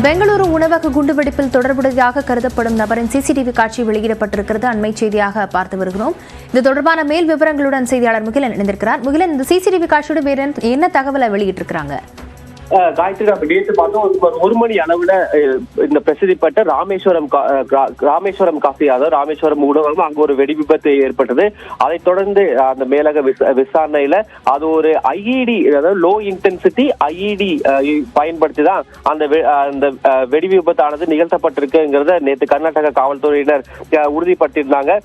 பெங்களூரு உணவக குண்டுவெடிப்பில் தொடர்புடையதாக கருதப்படும் நபரின் சிசிடிவி காட்சி வெளியிடப்பட்டிருக்கிறது. அண்மை செய்தியாக பார்த்து வருகிறோம். இது தொடர்பான மேல் விவரங்களுடன் செய்தியாளர் முகிலன் இணைந்திருக்கிறார். முகிலன், இந்த சிசிடிவி காட்சியோட வேற என்ன தகவலை வெளியிட்டிருக்கிறாங்க? காயத்ரி, அப்ப நேற்று பார்த்தோம் ஒரு மணி அளவுல இந்த பிரசித்தி பெற்ற ராமேஸ்வரம் காஃபி, அதாவது ராமேஸ்வரம் உணவகம், அங்க ஒரு வெடி விபத்து ஏற்பட்டது. அதைத் தொடர்ந்து அந்த மேலக விசாரணையில அது ஒரு ஐஇடி, அதாவது லோ இன்டென்சிட்டி ஐஇடி பயன்படுத்தி தான் அந்த வெடி விபத்தானது நிகழ்த்தப்பட்டிருக்குங்கிறத நேற்று கர்நாடக காவல்துறையினர் உறுதிப்படுத்தியிருந்தாங்க.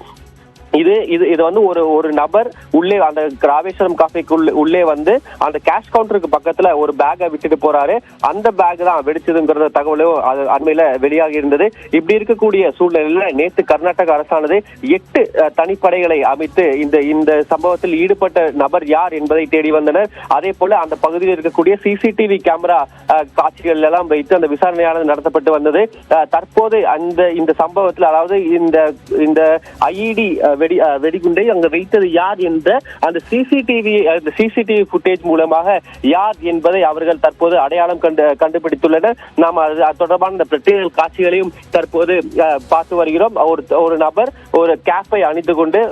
இது வந்து ஒரு நபர் உள்ளே அந்த ராமேஸ்வரம் காஃபிக்கு உள்ளே வந்து அந்த கேஷ் கவுண்டருக்கு பக்கத்துல ஒரு பேக்கை விட்டுட்டு போறாரு. அந்த பேக் தான் வெடிச்சதுங்கிற தகவலும் அண்மையில வெளியாகி இருந்தது. இப்படி இருக்கக்கூடிய சூழ்நிலையில நேற்று கர்நாடக அரசானது 8 தனிப்படைகளை அமைத்து இந்த சம்பவத்தில் ஈடுபட்ட நபர் யார் என்பதை தேடி வந்தனர். அதே போல அந்த பகுதியில் இருக்கக்கூடிய சிசிடிவி கேமரா காட்சிகள் எல்லாம் வைத்து அந்த விசாரணையானது நடத்தப்பட்டு வந்தது. தற்போது இந்த சம்பவத்தில், அதாவது இந்த ஐஇடி வெடிகுண்டை அங்க வைத்தது யார் என்ற அந்த சிசிடிவி ஃபுட்டேஜ் மூலமாக யார் என்பதை அவர்கள் தற்போது அடையாளம் கண்டுபிடித்துள்ளனர். நாம் அது தொடர்பான இந்த பிரத்யேக காட்சிகளையும் தற்போது பார்த்து வருகிறோம். ஒரு நபர் ஒரு கேப்பை அணிந்து கொண்டு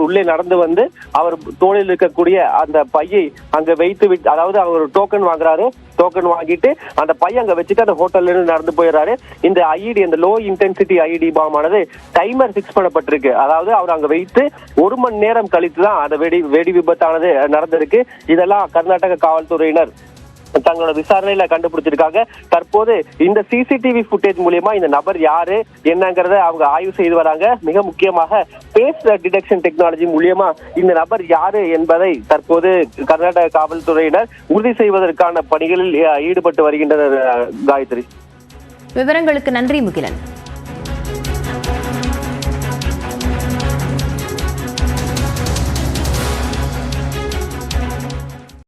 உள்ளே நடந்து வந்து அவர் தோளில் இருக்கக்கூடிய அந்த பையை அங்க வைத்து விட்டு, அதாவது அவர் டோக்கன் வாங்குறாரு. டோக்கன் வாங்கிட்டு அந்த பையன் அங்க வச்சுட்டு அந்த ஹோட்டல்ல இருந்து நடந்து போயிடுறாரு. இந்த ஐஇடி, அந்த லோ இன்டென்சிட்டி ஐஇடி பாம் ஆனது டைமர் பிக்ஸ் பண்ணப்பட்டிருக்கு. அதாவது அவர் அங்க வைத்து 1 மணி நேரம் கழித்து தான் அந்த வெடி விபத்தானது நடந்திருக்கு. இதெல்லாம் கர்நாடக காவல்துறையினர் தங்களோட விசாரணையில கண்டுபிடிச்சிருக்காங்க. தற்போது இந்த சிசிடிவி ஃபுட்டேஜ் மூலியமா இந்த நபர் யாரு என்னங்கறத அவங்க ஆய்வு செய்து வராங்க. மிக முக்கியமாக பேஸ் டிடெக்ஷன் டெக்னாலஜி மூலியமா இந்த நபர் யாரு என்பதை தற்போது கர்நாடக காவல்துறையினர் உறுதி செய்வதற்கான பணிகளில் ஈடுபட்டு வருகின்றனர். காயத்ரி, விவரங்களுக்கு நன்றி முகிலன்.